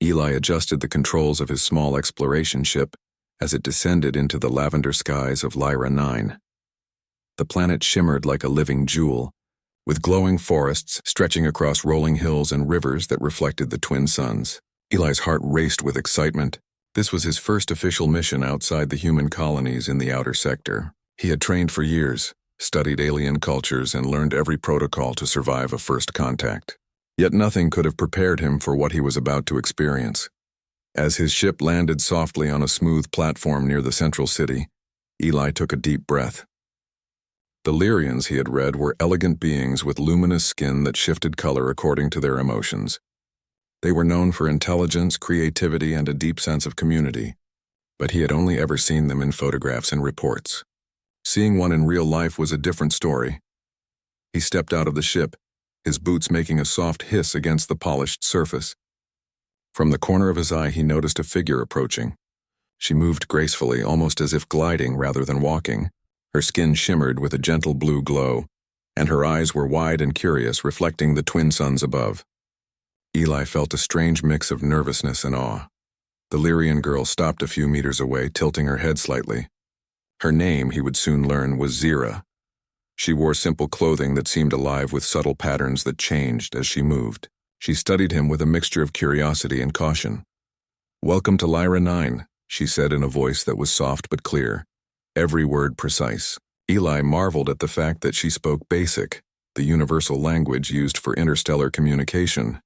Eli adjusted the controls of his small exploration ship as it descended into the lavender skies of Lyra 9. The planet shimmered like a living jewel, with glowing forests stretching across rolling hills and rivers that reflected the twin suns. Eli's heart raced with excitement. This was his first official mission outside the human colonies in the outer sector. He had trained for years, studied alien cultures, and learned every protocol to survive a first contact. Yet nothing could have prepared him for what he was about to experience. As his ship landed softly on a smooth platform near the central city, Eli took a deep breath. The Lyrians, he had read, were elegant beings with luminous skin that shifted color according to their emotions. They were known for intelligence, creativity, and a deep sense of community, but he had only ever seen them in photographs and reports. Seeing one in real life was a different story. He stepped out of the ship, his boots making a soft hiss against the polished surface. From the corner of his eye, he noticed a figure approaching. She moved gracefully, almost as if gliding rather than walking. Her skin shimmered with a gentle blue glow, and her eyes were wide and curious, reflecting the twin suns above. Eli felt a strange mix of nervousness and awe. The Lyrian girl stopped a few meters away, tilting her head slightly. Her name, he would soon learn, was Zira. She wore simple clothing that seemed alive with subtle patterns that changed as she moved. She studied him with a mixture of curiosity and caution. "Welcome to Lyra 9, she said in a voice that was soft but clear, every word precise. Eli marveled at the fact that she spoke Basic, the universal language used for interstellar communication.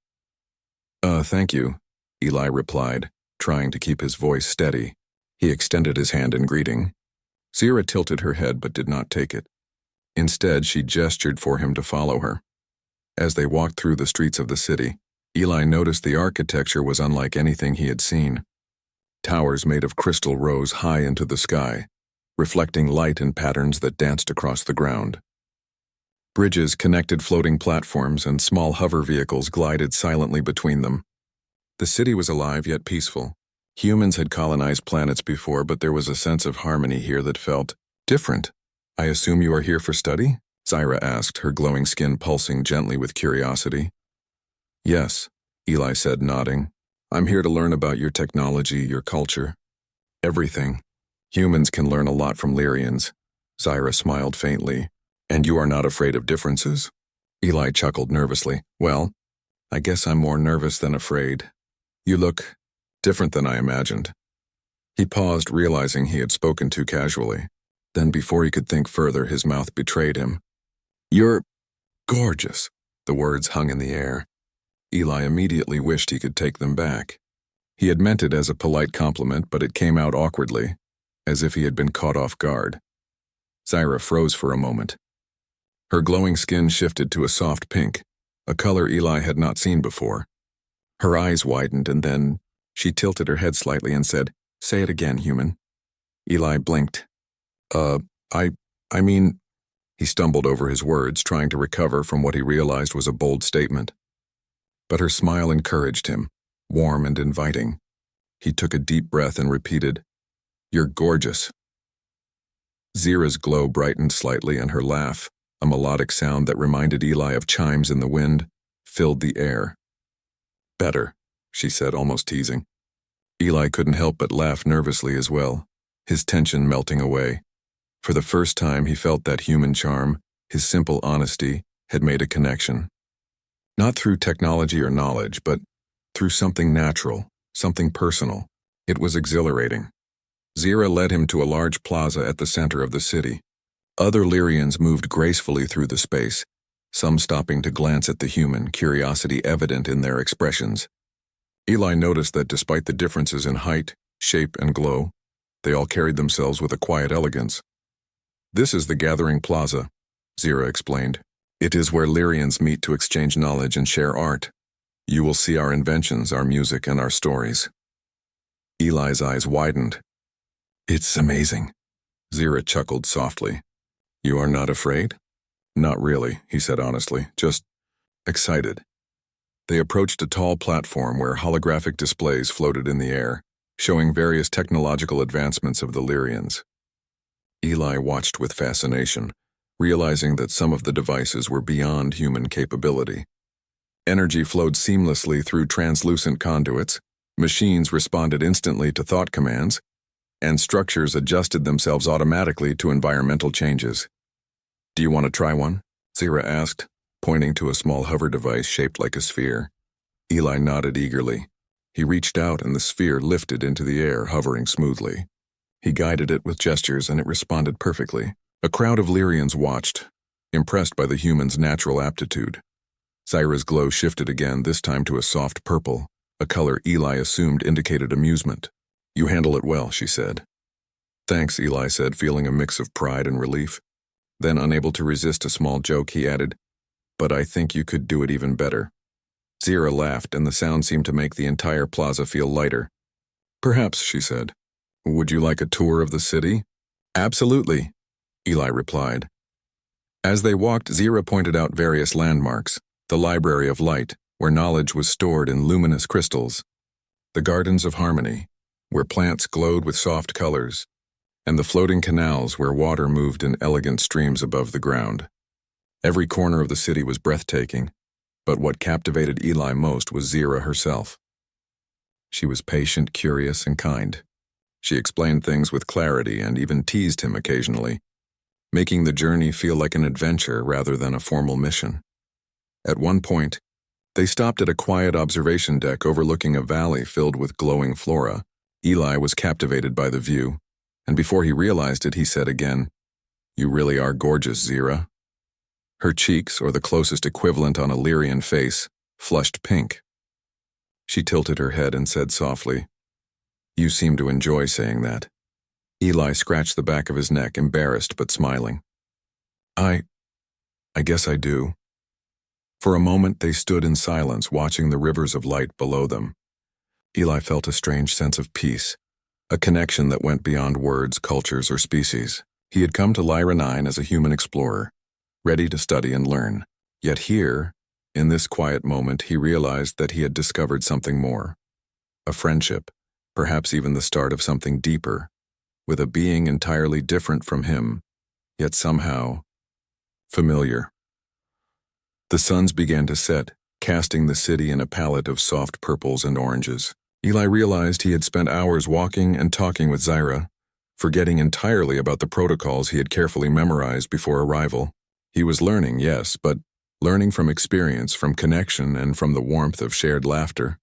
Thank you," Eli replied, trying to keep his voice steady. He extended his hand in greeting. Zira tilted her head but did not take it. Instead, she gestured for him to follow her. As they walked through the streets of the city, Eli noticed the architecture was unlike anything he had seen. Towers made of crystal rose high into the sky, reflecting light in patterns that danced across the ground. Bridges connected floating platforms, and small hover vehicles glided silently between them. The city was alive yet peaceful. Humans had colonized planets before, but there was a sense of harmony here that felt different. "I assume you are here for study?" Zira asked, her glowing skin pulsing gently with curiosity. "Yes," Eli said, nodding. "I'm here to learn about your technology, your culture. Everything. Humans can learn a lot from Lyrians." Zira smiled faintly. "And you are not afraid of differences?" Eli chuckled nervously. "Well, I guess I'm more nervous than afraid. You look different than I imagined." He paused, realizing he had spoken too casually. Then, before he could think further, his mouth betrayed him. "You're gorgeous." The words hung in the air. Eli immediately wished he could take them back. He had meant it as a polite compliment, but it came out awkwardly, as if he had been caught off guard. Zira froze for a moment. Her glowing skin shifted to a soft pink, a color Eli had not seen before. Her eyes widened, and then she tilted her head slightly and said, "Say it again, human." Eli blinked. I mean," he stumbled over his words, trying to recover from what he realized was a bold statement. But her smile encouraged him, warm and inviting. He took a deep breath and repeated, "You're gorgeous." Zira's glow brightened slightly, and her laugh, a melodic sound that reminded Eli of chimes in the wind, filled the air. "Better," she said, almost teasing. Eli couldn't help but laugh nervously as well, his tension melting away. For the first time, he felt that human charm, his simple honesty, had made a connection. Not through technology or knowledge, but through something natural, something personal. It was exhilarating. Zira led him to a large plaza at the center of the city. Other Lyrians moved gracefully through the space, some stopping to glance at the human, curiosity evident in their expressions. Eli noticed that despite the differences in height, shape, and glow, they all carried themselves with a quiet elegance. "This is the Gathering Plaza," Zira explained. "It is where Lyrians meet to exchange knowledge and share art. You will see our inventions, our music, and our stories." Eli's eyes widened. "It's amazing," Zira chuckled softly. "You are not afraid?" "Not really," he said honestly, "just excited." They approached a tall platform where holographic displays floated in the air, showing various technological advancements of the Lyrians. Eli watched with fascination, realizing that some of the devices were beyond human capability. Energy flowed seamlessly through translucent conduits, Machines responded instantly to thought commands, and structures adjusted themselves automatically to environmental changes. "Do you want to try one?" Zira asked, pointing to a small hover device shaped like a sphere. Eli nodded eagerly. He reached out and the sphere lifted into the air, hovering smoothly. He guided it with gestures and it responded perfectly. A crowd of Lyrians watched, impressed by the human's natural aptitude. Zyra's glow shifted again, this time to a soft purple, a color Eli assumed indicated amusement. "You handle it well," she said. "Thanks," Eli said, feeling a mix of pride and relief. Then, unable to resist a small joke, he added, "But I think you could do it even better." Zira laughed, and the sound seemed to make the entire plaza feel lighter. "Perhaps," she said. "Would you like a tour of the city?" "Absolutely," Eli replied. As they walked, Zira pointed out various landmarks: the Library of Light, where knowledge was stored in luminous crystals; the Gardens of Harmony, where plants glowed with soft colors; and the floating canals where water moved in elegant streams above the ground. Every corner of the city was breathtaking, but what captivated Eli most was Zira herself. She was patient, curious, and kind. She explained things with clarity and even teased him occasionally, making the journey feel like an adventure rather than a formal mission. At one point, they stopped at a quiet observation deck overlooking a valley filled with glowing flora. Eli was captivated by the view, and before he realized it, he said again, "You really are gorgeous, Zira." Her cheeks, or the closest equivalent on a Lyrian face, flushed pink. She tilted her head and said softly, "You seem to enjoy saying that." Eli scratched the back of his neck, embarrassed but smiling. I guess I do." For a moment they stood in silence, watching the rivers of light below them. Eli felt a strange sense of peace, a connection that went beyond words, cultures, or species. He had come to Lyra 9 as a human explorer, ready to study and learn. Yet here, in this quiet moment, he realized that he had discovered something more. A friendship, perhaps even the start of something deeper, with a being entirely different from him, yet somehow familiar. The suns began to set, casting the city in a palette of soft purples and oranges. Eli realized he had spent hours walking and talking with Zira, forgetting entirely about the protocols he had carefully memorized before arrival. He was learning, yes, but learning from experience, from connection, and from the warmth of shared laughter.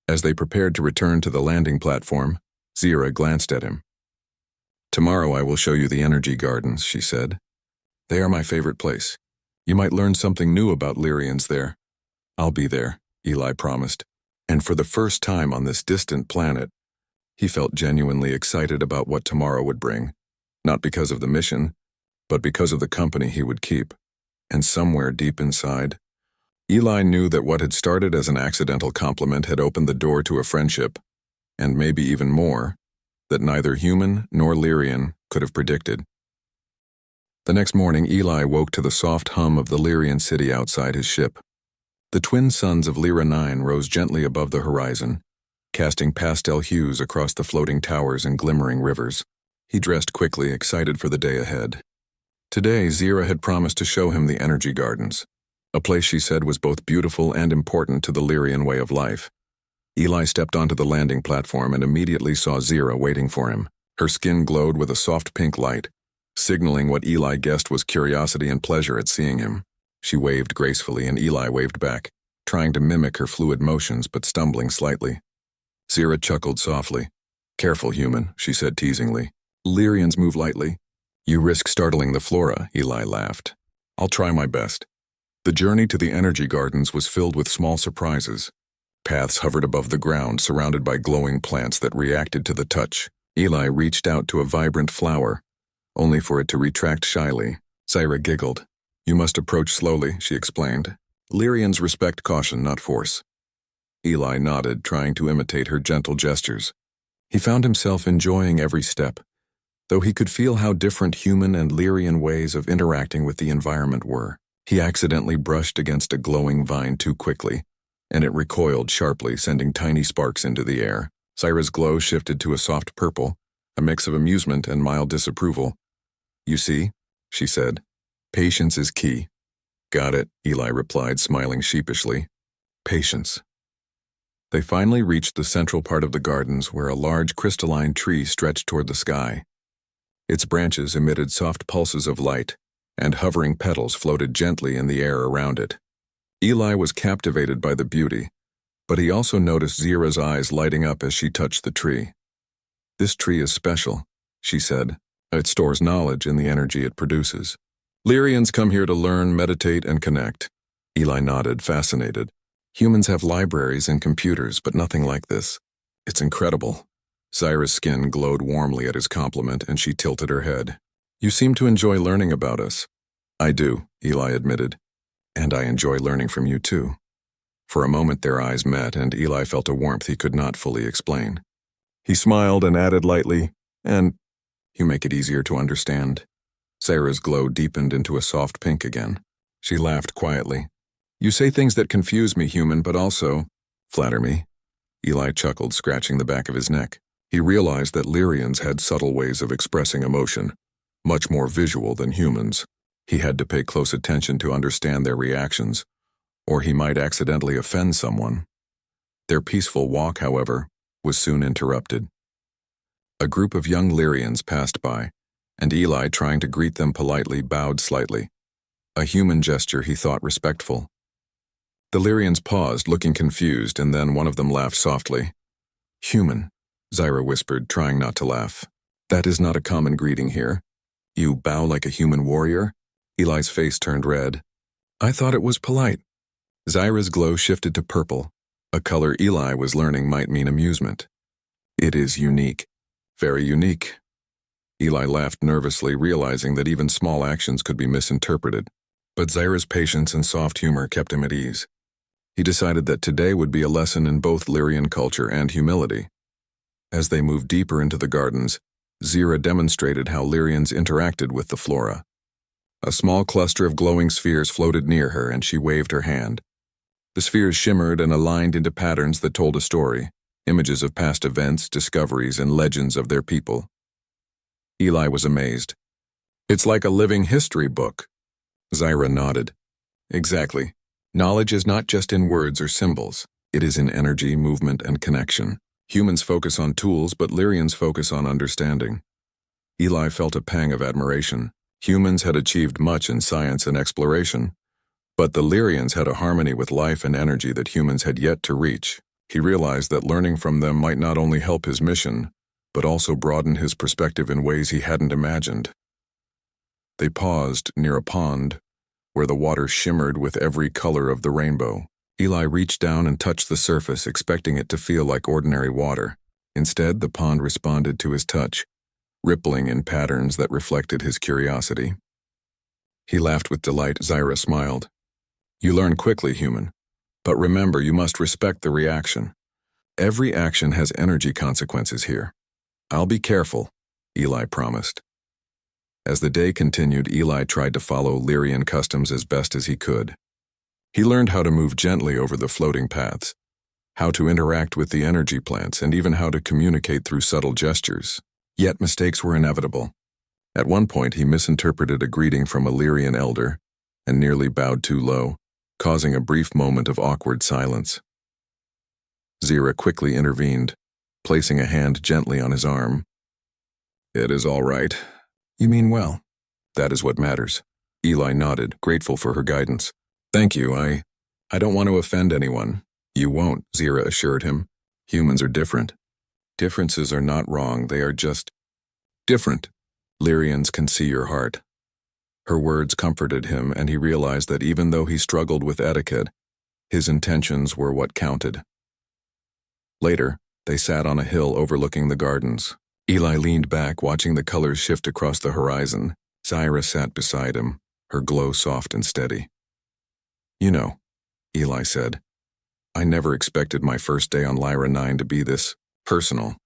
As they prepared to return to the landing platform, Zira glanced at him. "Tomorrow I will show you the energy gardens," she said. "They are my favorite place. You might learn something new about Lyrians there." "I'll be there," Eli promised. And for the first time on this distant planet, he felt genuinely excited about what tomorrow would bring, not because of the mission, but because of the company he would keep. And somewhere deep inside, Eli knew that what had started as an accidental compliment had opened the door to a friendship, and maybe even more, that neither human nor Lyrian could have predicted. The next morning, Eli woke to the soft hum of the Lyrian city outside his ship. The twin suns of Lyra 9 rose gently above the horizon, casting pastel hues across the floating towers and glimmering rivers. He dressed quickly, excited for the day ahead. Today, Zira had promised to show him the energy gardens, a place she said was both beautiful and important to the Lyrian way of life. Eli stepped onto the landing platform and immediately saw Zira waiting for him. Her skin glowed with a soft pink light, signaling what Eli guessed was curiosity and pleasure at seeing him. She waved gracefully and Eli waved back, trying to mimic her fluid motions but stumbling slightly. Zira chuckled softly. "Careful, human," she said teasingly. "Lyrians move lightly." "You risk startling the flora," Eli laughed. "I'll try my best." The journey to the energy gardens was filled with small surprises. Paths hovered above the ground, surrounded by glowing plants that reacted to the touch. Eli reached out to a vibrant flower, only for it to retract shyly. Zira giggled. "You must approach slowly," she explained. "Lyrians respect caution, not force." Eli nodded, trying to imitate her gentle gestures. He found himself enjoying every step, though he could feel how different human and Lyrian ways of interacting with the environment were. He accidentally brushed against a glowing vine too quickly, and it recoiled sharply, sending tiny sparks into the air. Zira's glow shifted to a soft purple, a mix of amusement and mild disapproval. "You see," she said, "patience is key." "Got it," Eli replied, smiling sheepishly. "Patience." They finally reached the central part of the gardens where a large crystalline tree stretched toward the sky. Its branches emitted soft pulses of light, and hovering petals floated gently in the air around it. Eli was captivated by the beauty, but he also noticed Zira's eyes lighting up as she touched the tree. "This tree is special," she said. "It stores knowledge in the energy it produces. Lyrians come here to learn, meditate, and connect." Eli nodded, fascinated. "Humans have libraries and computers, but nothing like this. It's incredible." Zira's skin glowed warmly at his compliment, and she tilted her head. "You seem to enjoy learning about us." "I do," Eli admitted. "And I enjoy learning from you too." For a moment their eyes met, and Eli felt a warmth he could not fully explain. He smiled and added lightly, "And you make it easier to understand." Zira's glow deepened into a soft pink again. She laughed quietly. "You say things that confuse me, human, but also flatter me." Eli chuckled, scratching the back of his neck. He realized that Lyrians had subtle ways of expressing emotion, much more visual than humans. He had to pay close attention to understand their reactions, or he might accidentally offend someone. Their peaceful walk, however, was soon interrupted. A group of young Lyrians passed by, and Eli, trying to greet them politely, bowed slightly, a human gesture he thought respectful. The Lyrians paused, looking confused, and then one of them laughed softly. "Human," Zira whispered, trying not to laugh. "That is not a common greeting here. You bow like a human warrior?" Eli's face turned red. "I thought it was polite." Zira's glow shifted to purple, a color Eli was learning might mean amusement. "It is unique. Very unique." Eli laughed nervously, realizing that even small actions could be misinterpreted. But Zira's patience and soft humor kept him at ease. He decided that today would be a lesson in both Lyrian culture and humility. As they moved deeper into the gardens, Zira demonstrated how Lyrians interacted with the flora. A small cluster of glowing spheres floated near her, and she waved her hand. The spheres shimmered and aligned into patterns that told a story, images of past events, discoveries, and legends of their people. Eli was amazed. "It's like a living history book." Zira nodded. "Exactly. Knowledge is not just in words or symbols. It is in energy, movement, and connection. Humans focus on tools, but Lyrians focus on understanding." Eli felt a pang of admiration. Humans had achieved much in science and exploration, but the Lyrians had a harmony with life and energy that humans had yet to reach. He realized that learning from them might not only help his mission, but also broaden his perspective in ways he hadn't imagined. They paused near a pond, where the water shimmered with every color of the rainbow. Eli reached down and touched the surface, expecting it to feel like ordinary water. Instead, the pond responded to his touch, rippling in patterns that reflected his curiosity. He laughed with delight. Zira smiled. "You learn quickly, human. But remember, you must respect the reaction. Every action has energy consequences here." "I'll be careful," Eli promised. As the day continued, Eli tried to follow Lyrian customs as best as he could. He learned how to move gently over the floating paths, how to interact with the energy plants, and even how to communicate through subtle gestures. Yet mistakes were inevitable. At one point, he misinterpreted a greeting from a Lyrian elder and nearly bowed too low, causing a brief moment of awkward silence. Zira quickly intervened, placing a hand gently on his arm. "It is all right. You mean well. That is what matters." Eli nodded, grateful for her guidance. "Thank you. I don't want to offend anyone." "You won't," Zira assured him. "Humans are different. Differences are not wrong, they are just different. Lyrians can see your heart." Her words comforted him, and he realized that even though he struggled with etiquette, his intentions were what counted. Later, they sat on a hill overlooking the gardens. Eli leaned back, watching the colors shift across the horizon. Zira sat beside him, her glow soft and steady. "You know," Eli said, "I never expected my first day on Lyra 9 to be this personal.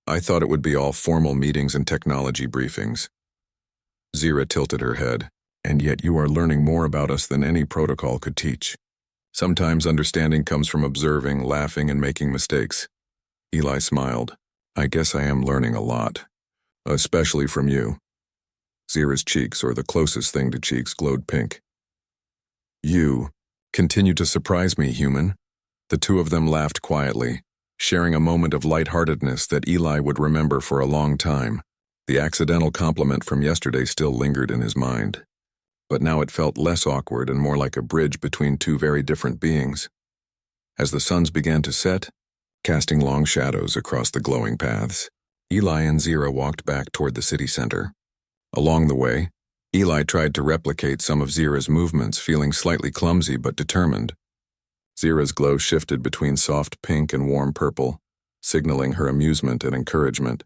I thought it would be all formal meetings and technology briefings." Zira tilted her head. "And yet you are learning more about us than any protocol could teach. Sometimes understanding comes from observing, laughing, and making mistakes." Eli smiled. "I guess I am learning a lot. Especially from you." Zira's cheeks, or the closest thing to cheeks, glowed pink. "You continue to surprise me, human." The two of them laughed quietly, sharing a moment of lightheartedness that Eli would remember for a long time. The accidental compliment from yesterday still lingered in his mind, but now it felt less awkward and more like a bridge between two very different beings. As the suns began to set, casting long shadows across the glowing paths, Eli and Zira walked back toward the city center. Along the way, Eli tried to replicate some of Zira's movements, feeling slightly clumsy but determined. Zira's glow shifted between soft pink and warm purple, signaling her amusement and encouragement.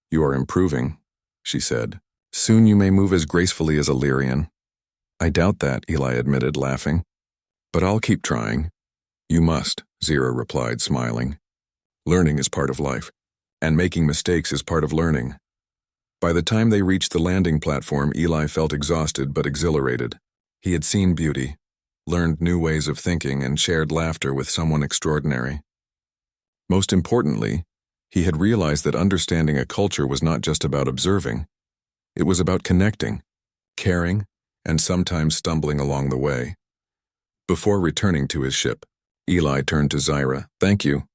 "You are improving," she said. "Soon you may move as gracefully as a Lyrian." "I doubt that," Eli admitted, laughing. "But I'll keep trying." "You must," Zira replied, smiling. "Learning is part of life, and making mistakes is part of learning." By the time they reached the landing platform, Eli felt exhausted but exhilarated. He had seen beauty, learned new ways of thinking, and shared laughter with someone extraordinary. Most importantly, he had realized that understanding a culture was not just about observing. It was about connecting, caring, and sometimes stumbling along the way. Before returning to his ship, Eli turned to Zira. "Thank you.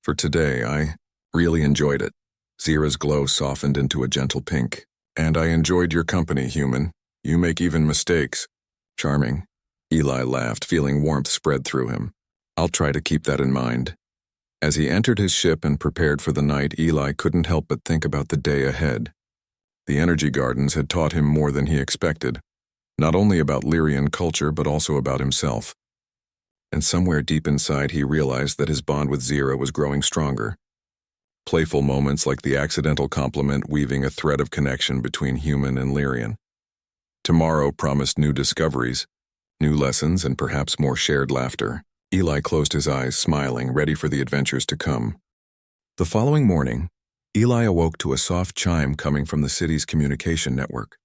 For today, I really enjoyed it." Zira's glow softened into a gentle pink. "And I enjoyed your company, human. You make even mistakes." "Charming." Eli laughed, feeling warmth spread through him. "I'll try to keep that in mind." As he entered his ship and prepared for the night, Eli couldn't help but think about the day ahead. The energy gardens had taught him more than he expected, not only about Lyrian culture but also about himself. And somewhere deep inside he realized that his bond with Zira was growing stronger. Playful moments like the accidental compliment weaving a thread of connection between human and Lyrian. Tomorrow promised new discoveries, new lessons, and perhaps more shared laughter. Eli closed his eyes, smiling, ready for the adventures to come. The following morning, Eli awoke to a soft chime coming from the city's communication network.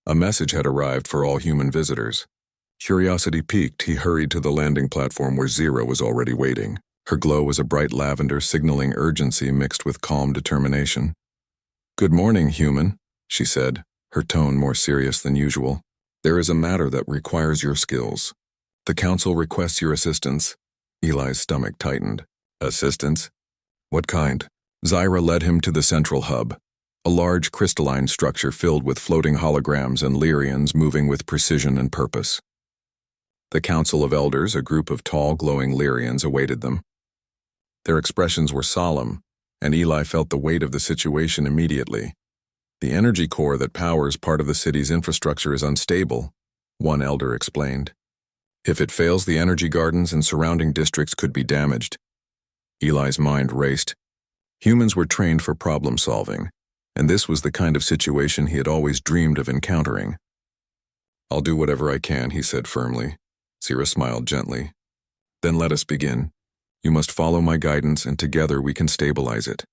A message had arrived for all human visitors. Curiosity piqued, he hurried to the landing platform where Zira was already waiting. Her glow was a bright lavender, signaling urgency mixed with calm determination. "Good morning, human," she said, her tone more serious than usual. "There is a matter that requires your skills. The council requests your assistance." Eli's stomach tightened. "Assistance? What kind?" Zira led him to the central hub, a large crystalline structure filled with floating holograms and Lyrians moving with precision and purpose. The Council of Elders, a group of tall, glowing Lyrians, awaited them. Their expressions were solemn, and Eli felt the weight of the situation immediately. "The energy core that powers part of the city's infrastructure is unstable," one elder explained. "If it fails, the energy gardens and surrounding districts could be damaged." Eli's mind raced. Humans were trained for problem solving, and this was the kind of situation he had always dreamed of encountering. "I'll do whatever I can," he said firmly. Zira smiled gently. "Then let us begin. You must follow my guidance, and together we can stabilize it."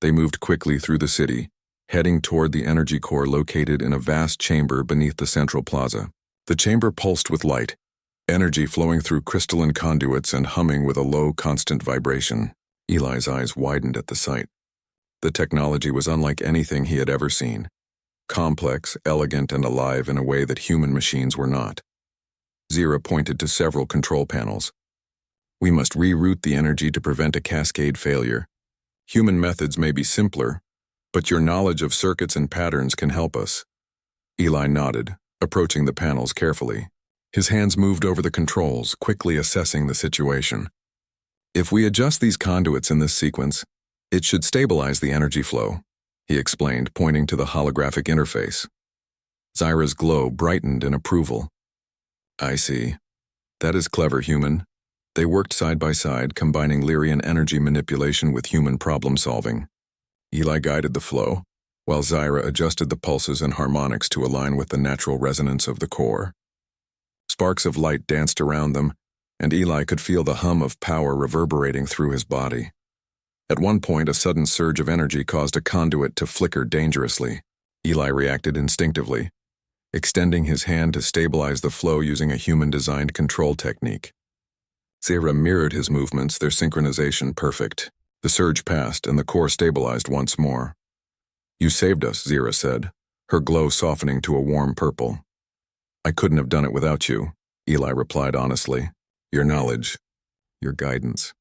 They moved quickly through the city, heading toward the energy core located in a vast chamber beneath the central plaza. The chamber pulsed with light, energy flowing through crystalline conduits and humming with a low, constant vibration. Eli's eyes widened at the sight. The technology was unlike anything he had ever seen. Complex, elegant, and alive in a way that human machines were not. Zira pointed to several control panels. "We must reroute the energy to prevent a cascade failure. Human methods may be simpler, but your knowledge of circuits and patterns can help us." Eli nodded, approaching the panels carefully. His hands moved over the controls, quickly assessing the situation. "If we adjust these conduits in this sequence, it should stabilize the energy flow," he explained, pointing to the holographic interface. Zira's glow brightened in approval. "I see. That is clever, human." They worked side by side, combining Lyrian energy manipulation with human problem solving. Eli guided the flow, while Zira adjusted the pulses and harmonics to align with the natural resonance of the core. Sparks of light danced around them, and Eli could feel the hum of power reverberating through his body. At one point, a sudden surge of energy caused a conduit to flicker dangerously. Eli reacted instinctively, extending his hand to stabilize the flow using a human-designed control technique. Zira mirrored his movements, their synchronization perfect. The surge passed, and the core stabilized once more. "You saved us," Zira said, her glow softening to a warm purple. "I couldn't have done it without you," Eli replied honestly. "Your knowledge, your guidance.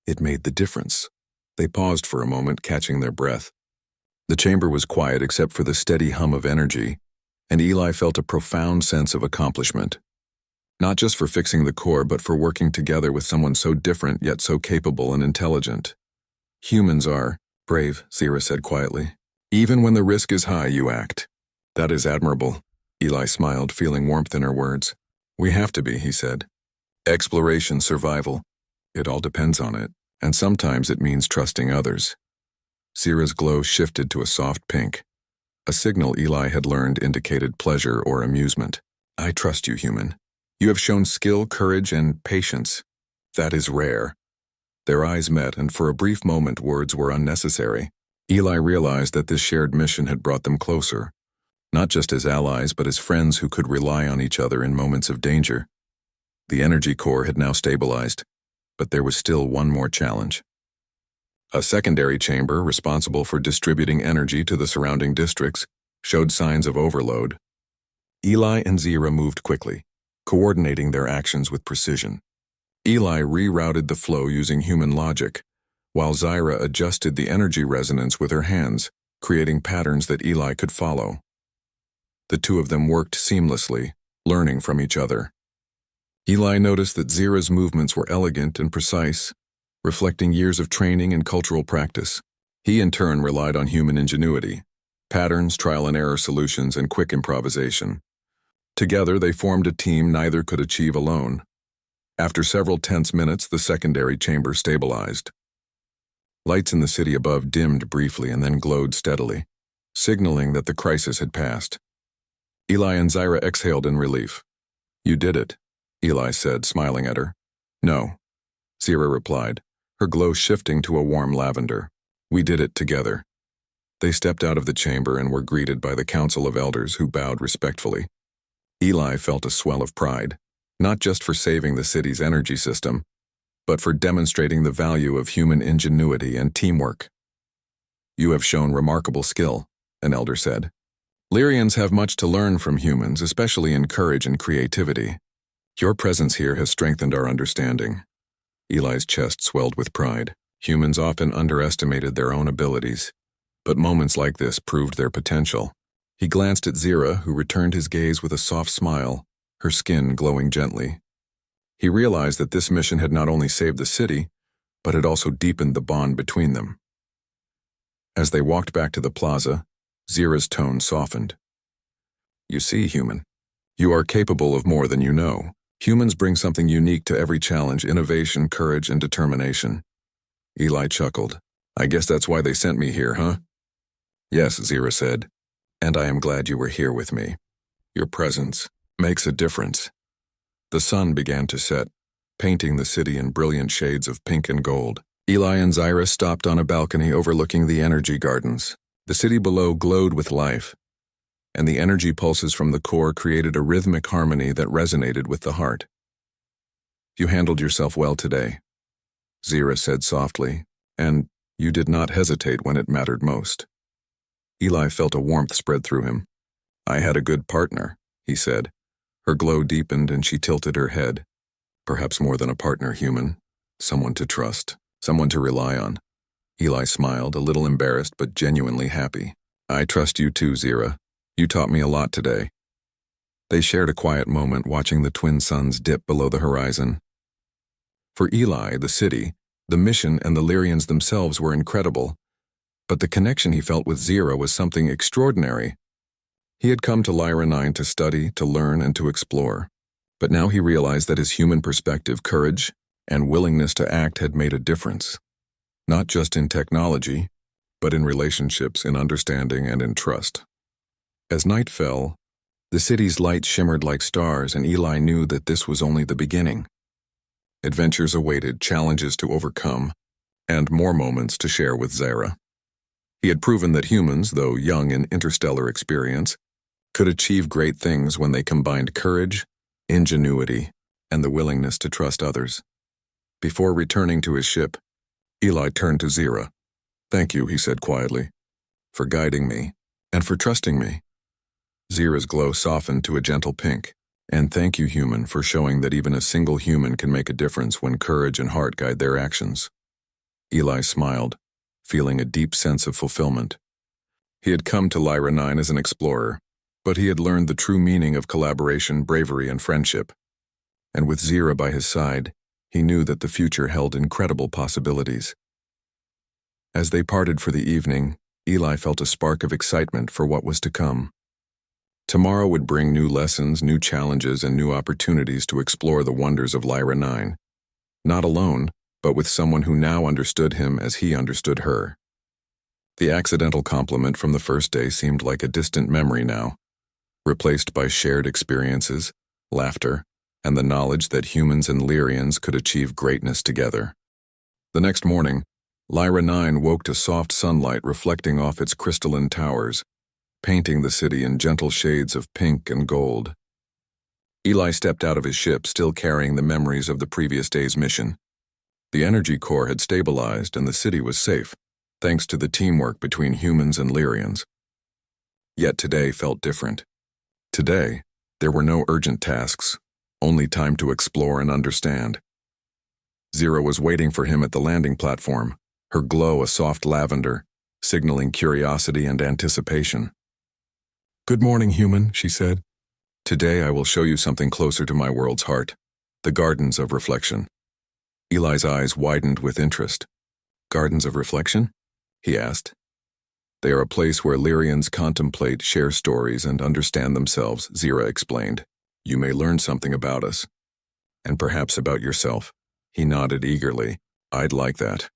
It made the difference. They paused for a moment, catching their breath. The chamber was quiet except for the steady hum of energy, and Eli felt a profound sense of accomplishment. Not just for fixing the core, but for working together with someone so different yet so capable and intelligent. Humans are brave, Zira said quietly. Even when the risk is high, you act. That is admirable. Eli smiled, feeling warmth in her words. We have to be, he said. Exploration, survival. It all depends on it, and sometimes it means trusting others. Zira's glow shifted to a soft pink. A signal Eli had learned indicated pleasure or amusement. I trust you, human. You have shown skill, courage, and patience. That is rare. Their eyes met, and for a brief moment words were unnecessary. Eli realized that this shared mission had brought them closer, not just as allies, but as friends who could rely on each other in moments of danger. The energy core had now stabilized, but there was still one more challenge. A secondary chamber, responsible for distributing energy to the surrounding districts, showed signs of overload. Eli and Zira moved quickly, coordinating their actions with precision. Eli rerouted the flow using human logic, while Zira adjusted the energy resonance with her hands, creating patterns that Eli could follow. The two of them worked seamlessly, learning from each other. Eli noticed that Zira's movements were elegant and precise, reflecting years of training and cultural practice. He in turn relied on human ingenuity, patterns, trial and error solutions, and quick improvisation. Together they formed a team neither could achieve alone. After several tense minutes, the secondary chamber stabilized. Lights in the city above dimmed briefly and then glowed steadily, signaling that the crisis had passed. Eli and Zira exhaled in relief. You did it, Eli said, smiling at her. No, Zira replied, her glow shifting to a warm lavender. We did it together. They stepped out of the chamber and were greeted by the council of elders who bowed respectfully. Eli felt a swell of pride, not just for saving the city's energy system, but for demonstrating the value of human ingenuity and teamwork. You have shown remarkable skill, an elder said. Lyrians have much to learn from humans, especially in courage and creativity. Your presence here has strengthened our understanding. Eli's chest swelled with pride. Humans often underestimated their own abilities, but moments like this proved their potential. He glanced at Zira, who returned his gaze with a soft smile, her skin glowing gently. He realized that this mission had not only saved the city, but had also deepened the bond between them. As they walked back to the plaza, Zira's tone softened. You see, human, you are capable of more than you know. Humans bring something unique to every challenge: innovation, courage, and determination. Eli chuckled. I guess that's why they sent me here, huh? Yes, Zira said, and I am glad you were here with me. Your presence makes a difference. The sun began to set, painting the city in brilliant shades of pink and gold. Eli and Zira stopped on a balcony overlooking the energy gardens. The city below glowed with life, and the energy pulses from the core created a rhythmic harmony that resonated with the heart. You handled yourself well today, Zira said softly, and you did not hesitate when it mattered most. Eli felt a warmth spread through him. I had a good partner, he said. Her glow deepened and she tilted her head. Perhaps more than a partner, human. Someone to trust, someone to rely on. Eli smiled, a little embarrassed but genuinely happy. I trust you too, Zira. You taught me a lot today. They shared a quiet moment watching the twin suns dip below the horizon. For Eli, the city, the mission, and the Lyrians themselves were incredible, but the connection he felt with Zira was something extraordinary. He had come to Lyra 9 to study, to learn, and to explore, but now he realized that his human perspective, courage, and willingness to act had made a difference. Not just in technology, but in relationships, in understanding, and in trust. As night fell, the city's lights shimmered like stars, and Eli knew that this was only the beginning. Adventures awaited, challenges to overcome, and more moments to share with Zira. He had proven that humans, though young in interstellar experience, could achieve great things when they combined courage, ingenuity, and the willingness to trust others. Before returning to his ship, Eli turned to Zira. Thank you, he said quietly, for guiding me and for trusting me. Zira's glow softened to a gentle pink. And thank you, human, for showing that even a single human can make a difference when courage and heart guide their actions. Eli smiled, feeling a deep sense of fulfillment. He had come to Lyra 9 as an explorer, but he had learned the true meaning of collaboration, bravery, and friendship. And with Zira by his side, he knew that the future held incredible possibilities. As they parted for the evening, Eli felt a spark of excitement for what was to come. Tomorrow would bring new lessons, new challenges, and new opportunities to explore the wonders of Lyra 9. Not alone, but with someone who now understood him as he understood her. The accidental compliment from the first day seemed like a distant memory now, replaced by shared experiences, laughter, and the knowledge that humans and Lyrians could achieve greatness together. The next morning, Lyra 9 woke to soft sunlight reflecting off its crystalline towers, painting the city in gentle shades of pink and gold. Eli stepped out of his ship, still carrying the memories of the previous day's mission. The energy core had stabilized and the city was safe, thanks to the teamwork between humans and Lyrians. Yet today felt different. Today, there were no urgent tasks, only time to explore and understand. Zira was waiting for him at the landing platform, her glow a soft lavender, signaling curiosity and anticipation. "Good morning, human," she said. "Today I will show you something closer to my world's heart, the Gardens of Reflection." Eli's eyes widened with interest. "Gardens of Reflection?" he asked. "They are a place where Lyrians contemplate, share stories, and understand themselves," Zira explained. "You may learn something about us. And perhaps about yourself." He nodded eagerly. "I'd like that."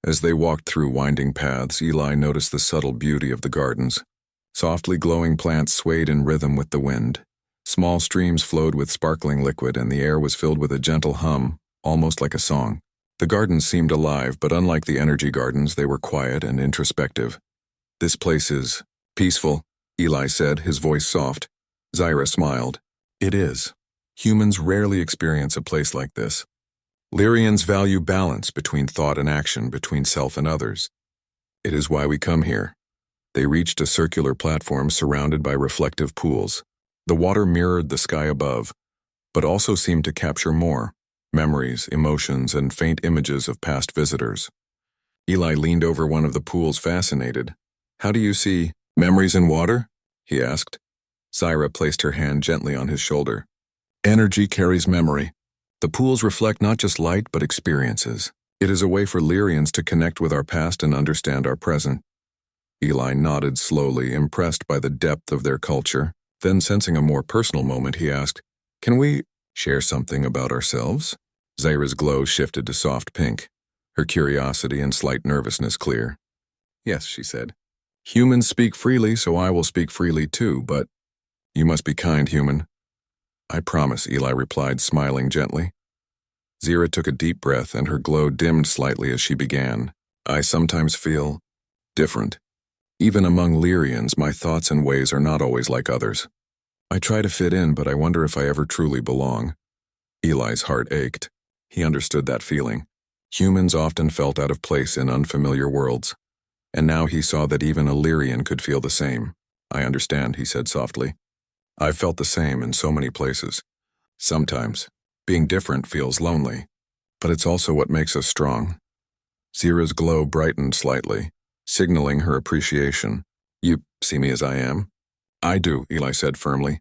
As they walked through winding paths, Eli noticed the subtle beauty of the gardens. Softly glowing plants swayed in rhythm with the wind. Small streams flowed with sparkling liquid, and the air was filled with a gentle hum, almost like a song. The gardens seemed alive, but unlike the energy gardens, they were quiet and introspective. "This place is peaceful," Eli said, his voice soft. Zira smiled. "It is. Humans rarely experience a place like this. Lyrians value balance between thought and action, between self and others. It is why we come here." They reached a circular platform surrounded by reflective pools. The water mirrored the sky above, but also seemed to capture more: memories, emotions, and faint images of past visitors. Eli leaned over one of the pools, fascinated. "How do you see memories in water?" he asked. Zira placed her hand gently on his shoulder. "Energy carries memory. The pools reflect not just light, but experiences. It is a way for Lyrians to connect with our past and understand our present." Eli nodded slowly, impressed by the depth of their culture. Then, sensing a more personal moment, he asked, "Can we share something about ourselves?" Zira's glow shifted to soft pink, her curiosity and slight nervousness clear. "Yes," she said. "Humans speak freely, so I will speak freely too, but you must be kind, human." "I promise," Eli replied, smiling gently. Zira took a deep breath, and her glow dimmed slightly as she began. "I sometimes feel different. Even among Lyrians, my thoughts and ways are not always like others. I try to fit in, but I wonder if I ever truly belong." Eli's heart ached. He understood that feeling. Humans often felt out of place in unfamiliar worlds, and now he saw that even a Lyrian could feel the same. "I understand," he said softly. "I've felt the same in so many places. Sometimes, being different feels lonely, but it's also what makes us strong." Zira's glow brightened slightly, signaling her appreciation. "You see me as I am?" "I do," Eli said firmly.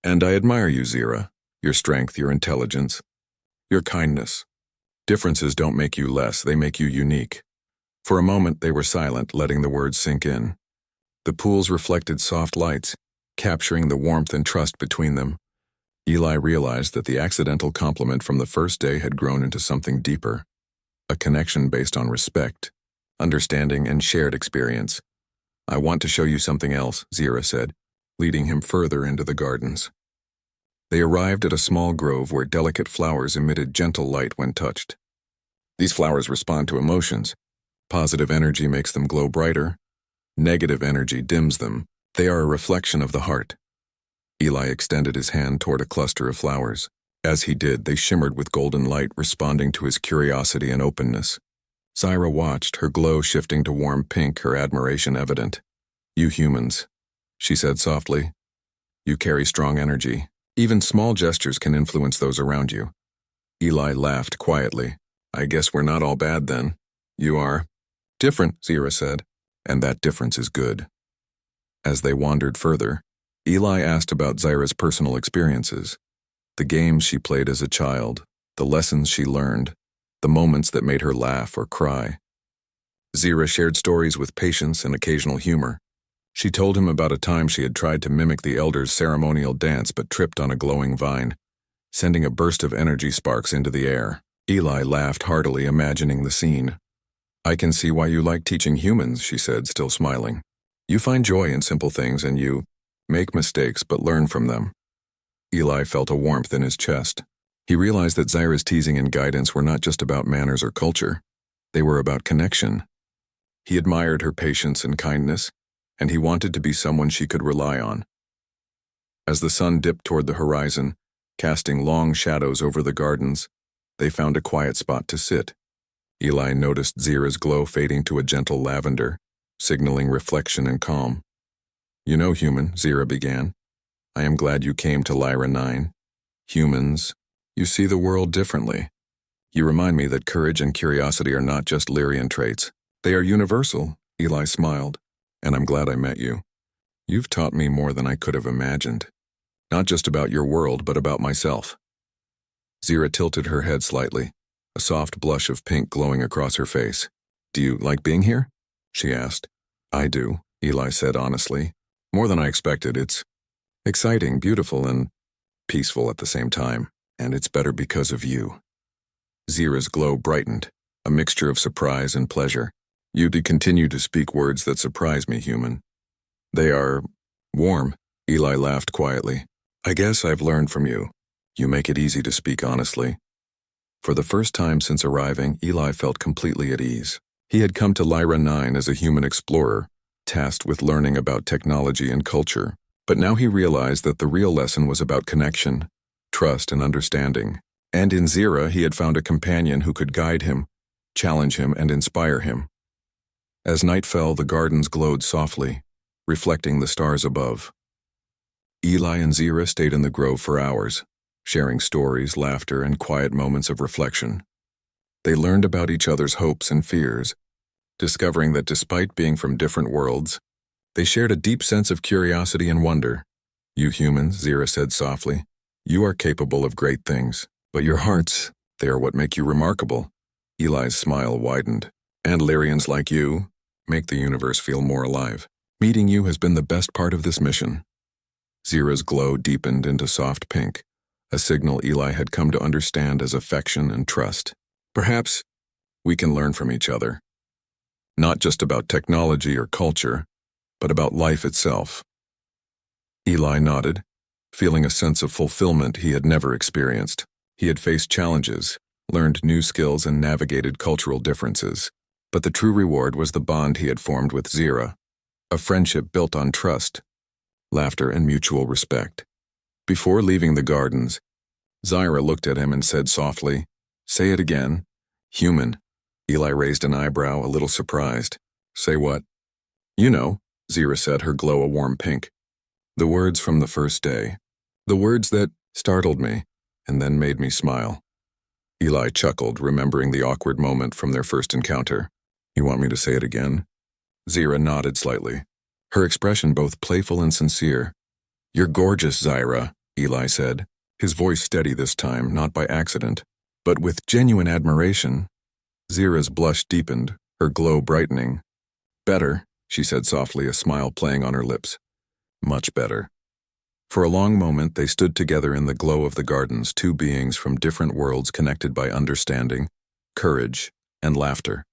"And I admire you, Zira. Your strength, your intelligence, your kindness. Differences don't make you less, they make you unique." For a moment they were silent, letting the words sink in. The pools reflected soft lights, capturing the warmth and trust between them. Eli realized that the accidental compliment from the first day had grown into something deeper, a connection based on respect, understanding, and shared experience. "I want to show you something else," Zira said, leading him further into the gardens. They arrived at a small grove where delicate flowers emitted gentle light when touched. These flowers respond to emotions. Positive energy makes them glow brighter. Negative energy dims them. They are a reflection of the heart. Eli extended his hand toward a cluster of flowers. As he did, they shimmered with golden light, responding to his curiosity and openness. Zira watched, her glow shifting to warm pink, her admiration evident. "You humans," she said softly. "You carry strong energy." Even small gestures can influence those around you. Eli laughed quietly. I guess we're not all bad then. You are different, Zira said, and that difference is good. As they wandered further, Eli asked about Zyra's personal experiences, the games she played as a child, the lessons she learned, the moments that made her laugh or cry. Zira shared stories with patience and occasional humor. She told him about a time she had tried to mimic the elders' ceremonial dance but tripped on a glowing vine, sending a burst of energy sparks into the air. Eli laughed heartily, imagining the scene. I can see why you like teaching humans, she said, still smiling. You find joy in simple things and you make mistakes but learn from them. Eli felt a warmth in his chest. He realized that Zyra's teasing and guidance were not just about manners or culture. They were about connection. He admired her patience and kindness, and he wanted to be someone she could rely on. As the sun dipped toward the horizon, casting long shadows over the gardens, they found a quiet spot to sit. Eli noticed Zira's glow fading to a gentle lavender, signaling reflection and calm. You know, human, Zira began, I am glad you came to Lyra 9. Humans, you see the world differently. You remind me that courage and curiosity are not just Lyrian traits. They are universal, Eli smiled, and I'm glad I met you. You've taught me more than I could have imagined. Not just about your world, but about myself. Zira tilted her head slightly, a soft blush of pink glowing across her face. Do you like being here? She asked. I do, Eli said honestly. More than I expected. It's exciting, beautiful, and peaceful at the same time, and it's better because of you. Zira's glow brightened, a mixture of surprise and pleasure. You did continue to speak words that surprise me, human. They are warm, Eli laughed quietly. I guess I've learned from you. You make it easy to speak honestly. For the first time since arriving, Eli felt completely at ease. He had come to Lyra 9 as a human explorer, tasked with learning about technology and culture, but now he realized that the real lesson was about connection, trust, and understanding. And in Zira, he had found a companion who could guide him, challenge him, and inspire him. As night fell, the gardens glowed softly, reflecting the stars above. Eli and Zira stayed in the grove for hours, sharing stories, laughter, and quiet moments of reflection. They learned about each other's hopes and fears, discovering that despite being from different worlds, they shared a deep sense of curiosity and wonder. You humans, Zira said softly, you are capable of great things, but your hearts, they are what make you remarkable. Eli's smile widened. And Lyrians like you make the universe feel more alive. Meeting you has been the best part of this mission. Zira's glow deepened into soft pink, a signal Eli had come to understand as affection and trust. Perhaps we can learn from each other. Not just about technology or culture, but about life itself. Eli nodded, feeling a sense of fulfillment he had never experienced. He had faced challenges, learned new skills, and navigated cultural differences. But the true reward was the bond he had formed with Zira, a friendship built on trust, laughter, and mutual respect. Before leaving the gardens, Zyra looked at him and said softly, Say it again. Human. Eli raised an eyebrow, a little surprised. Say what? You know, Zira said, her glow a warm pink. The words from the first day. The words that startled me and then made me smile. Eli chuckled, remembering the awkward moment from their first encounter. You want me to say it again? Zira nodded slightly, her expression both playful and sincere. You're gorgeous, Zyra, Eli said, his voice steady this time, not by accident, but with genuine admiration. Zira's blush deepened, her glow brightening. Better, she said softly, a smile playing on her lips. Much better. For a long moment they stood together in the glow of the gardens, two beings from different worlds connected by understanding, courage, and laughter.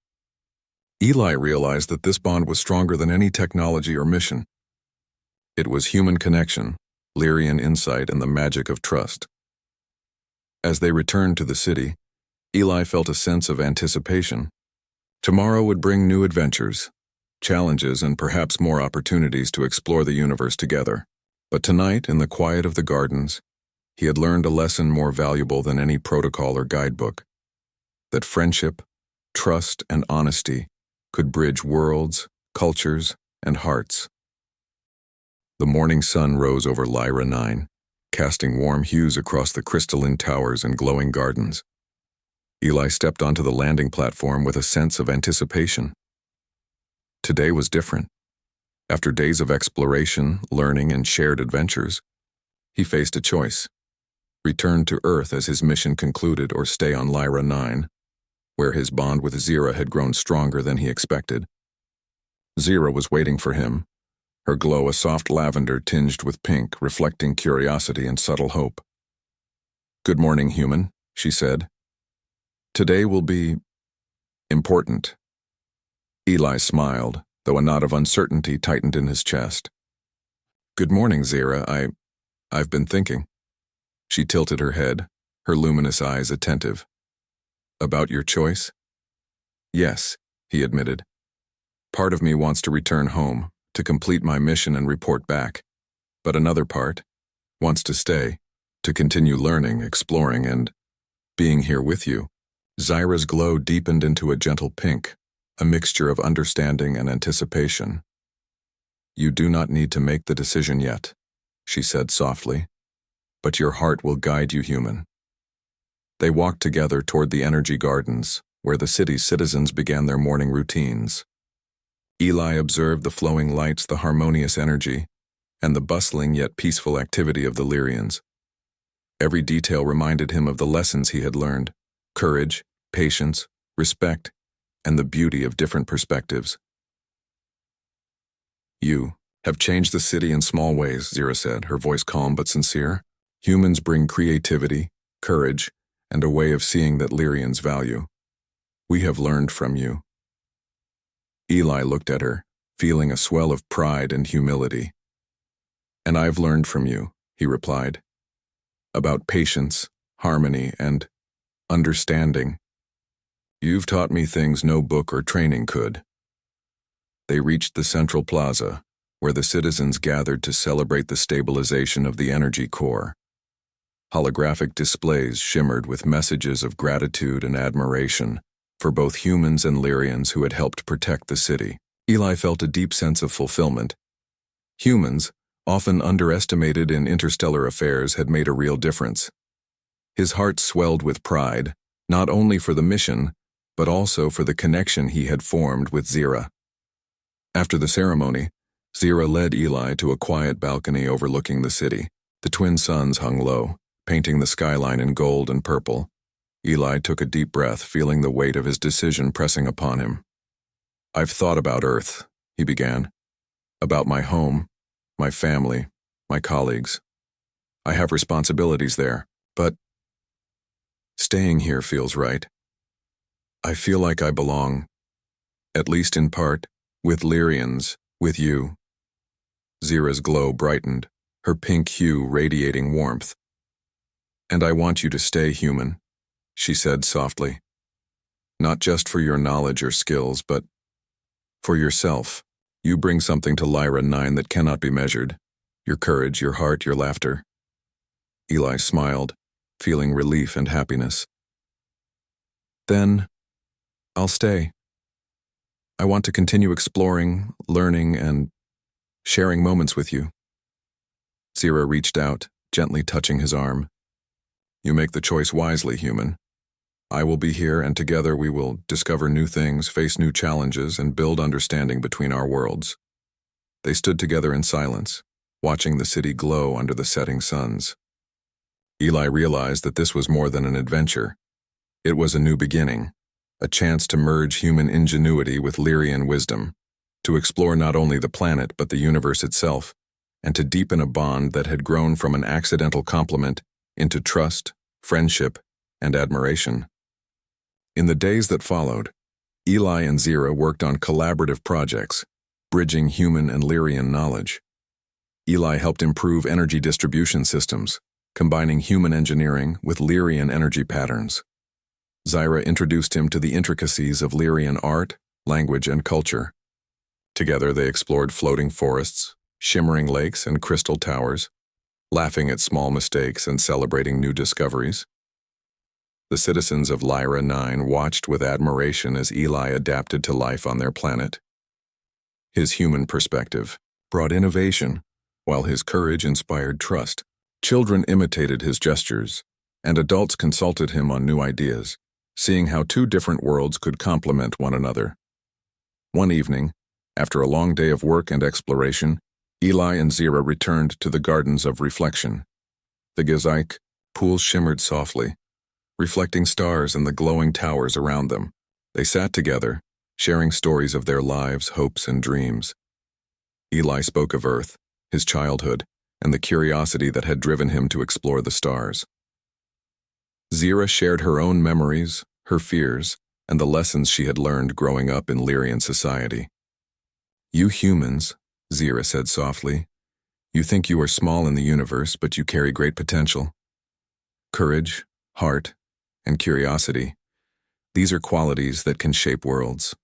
Eli realized that this bond was stronger than any technology or mission. It was human connection, Lyrian insight, and the magic of trust. As they returned to the city, Eli felt a sense of anticipation. Tomorrow would bring new adventures, challenges, and perhaps more opportunities to explore the universe together. But tonight, in the quiet of the gardens, he had learned a lesson more valuable than any protocol or guidebook. That friendship, trust, and honesty could bridge worlds, cultures, and hearts. The morning sun rose over Lyra 9, casting warm hues across the crystalline towers and glowing gardens. Eli stepped onto the landing platform with a sense of anticipation. Today was different. After days of exploration, learning, and shared adventures, he faced a choice: return to Earth as his mission concluded or stay on Lyra 9, where his bond with Zira had grown stronger than he expected. Zira was waiting for him, her glow a soft lavender tinged with pink, reflecting curiosity and subtle hope. "Good morning, human," she said. "Today will be important." Eli smiled, though a knot of uncertainty tightened in his chest. "Good morning, Zira. I've been thinking." She tilted her head, her luminous eyes attentive. "About your choice?" "Yes," he admitted. "Part of me wants to return home, to complete my mission and report back. But another part wants to stay, to continue learning, exploring, and being here with you." Zyra's glow deepened into a gentle pink, a mixture of understanding and anticipation. "You do not need to make the decision yet," she said softly, "but your heart will guide you, human." They walked together toward the energy gardens, where the city's citizens began their morning routines. Eli observed the flowing lights, the harmonious energy, and the bustling yet peaceful activity of the Lyrians. Every detail reminded him of the lessons he had learned: courage, patience, respect, and the beauty of different perspectives. "You have changed the city in small ways," Zira said, her voice calm but sincere. "Humans bring creativity, courage, and a way of seeing that Lyrians value. We have learned from you." Eli looked at her, feeling a swell of pride and humility. "And I've learned from you," he replied, "about patience, harmony, and understanding. You've taught me things no book or training could." They reached the central plaza, where the citizens gathered to celebrate the stabilization of the energy core. Holographic displays shimmered with messages of gratitude and admiration for both humans and Lyrians who had helped protect the city. Eli felt a deep sense of fulfillment. Humans, often underestimated in interstellar affairs, had made a real difference. His heart swelled with pride, not only for the mission, but also for the connection he had formed with Zira. After the ceremony, Zira led Eli to a quiet balcony overlooking the city. The twin suns hung low, painting the skyline in gold and purple. Eli took a deep breath, feeling the weight of his decision pressing upon him. "I've thought about Earth," he began. "About my home, my family, my colleagues. I have responsibilities there, but staying here feels right. I feel like I belong, at least in part, with Lyrians, with you." Zira's glow brightened, her pink hue radiating warmth. "And I want you to stay, human," she said softly. "Not just for your knowledge or skills, but for yourself. You bring something to Lyra 9 that cannot be measured: your courage, your heart, your laughter." Eli smiled, feeling relief and happiness. "Then I'll stay. I want to continue exploring, learning, and sharing moments with you." Zira reached out, gently touching his arm. "You make the choice wisely, human. I will be here, and together we will discover new things, face new challenges, and build understanding between our worlds." They stood together in silence, watching the city glow under the setting suns. Eli realized that this was more than an adventure. It was a new beginning, a chance to merge human ingenuity with Lyrian wisdom, to explore not only the planet but the universe itself, and to deepen a bond that had grown from an accidental compliment into trust, friendship, and admiration. In the days that followed, Eli and Zira worked on collaborative projects, bridging human and Lyrian knowledge. Eli helped improve energy distribution systems, combining human engineering with Lyrian energy patterns. Zira introduced him to the intricacies of Lyrian art, language, and culture. Together they explored floating forests, shimmering lakes, and crystal towers, laughing at small mistakes and celebrating new discoveries. The citizens of Lyra 9 watched with admiration as Eli adapted to life on their planet. His human perspective brought innovation, while his courage inspired trust. Children imitated his gestures, and adults consulted him on new ideas, seeing how two different worlds could complement one another. One evening, after a long day of work and exploration, Eli and Zira returned to the Gardens of Reflection. The Gezeik pool shimmered softly, reflecting stars and the glowing towers around them. They sat together, sharing stories of their lives, hopes, and dreams. Eli spoke of Earth, his childhood, and the curiosity that had driven him to explore the stars. Zira shared her own memories, her fears, and the lessons she had learned growing up in Lyrian society. "You humans," Zira said softly, "you think you are small in the universe, but you carry great potential. Courage, heart, and curiosity. These are qualities that can shape worlds."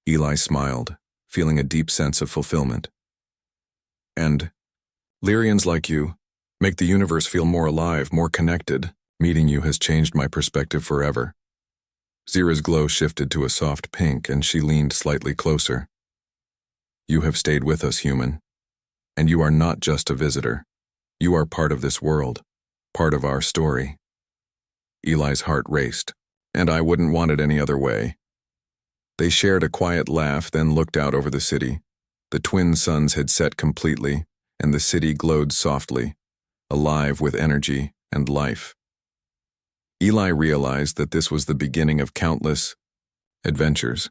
Eli smiled, feeling a deep sense of fulfillment. "And Lyrians like you make the universe feel more alive, more connected. Meeting you has changed my perspective forever." Zira's glow shifted to a soft pink, and she leaned slightly closer. "You have stayed with us, human. And you are not just a visitor. You are part of this world, part of our story." Eli's heart raced, and I wouldn't want it any other way. They shared a quiet laugh, then looked out over the city. The twin suns had set completely, and the city glowed softly, alive with energy and life. Eli realized that this was the beginning of countless adventures,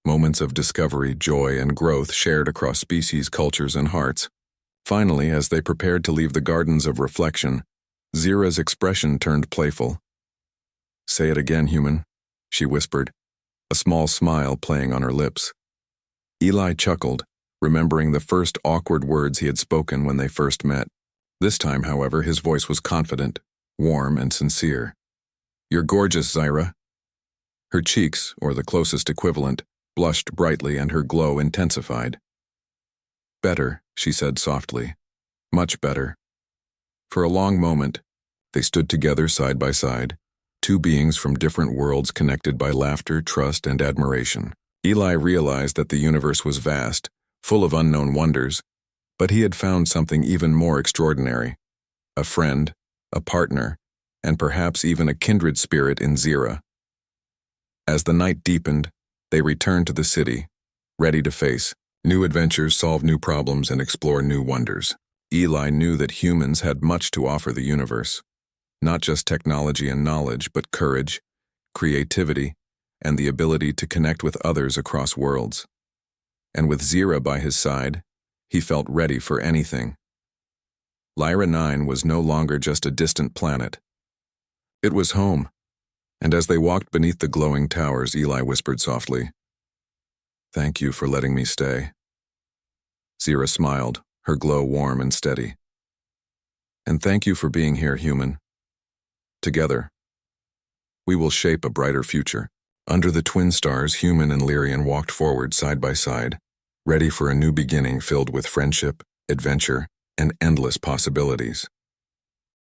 moments of discovery, joy, and growth shared across species, cultures, and hearts. Finally, as they prepared to leave the Gardens of Reflection, Zira's expression turned playful. "Say it again, human," she whispered, a small smile playing on her lips. Eli chuckled, remembering the first awkward words he had spoken when they first met. This time, however, his voice was confident, warm, and sincere. "You're gorgeous, Zira." Her cheeks, or the closest equivalent, blushed brightly and her glow intensified. "Better," she said softly. "Much better." For a long moment, they stood together side by side, two beings from different worlds connected by laughter, trust, and admiration. Eli realized that the universe was vast, full of unknown wonders, but he had found something even more extraordinary: a friend, a partner, and perhaps even a kindred spirit in Zira. As the night deepened, they returned to the city, ready to face new adventures, solve new problems, and explore new wonders. Eli knew that humans had much to offer the universe, not just technology and knowledge, but courage, creativity, and the ability to connect with others across worlds. And with Zira by his side, he felt ready for anything. Lyra 9 was no longer just a distant planet. It was home, and as they walked beneath the glowing towers, Eli whispered softly, "Thank you for letting me stay." Zira smiled, her glow warm and steady. "And thank you for being here, human. Together, we will shape a brighter future." Under the twin stars, Human and Lyrian walked forward side by side, ready for a new beginning filled with friendship, adventure, and endless possibilities.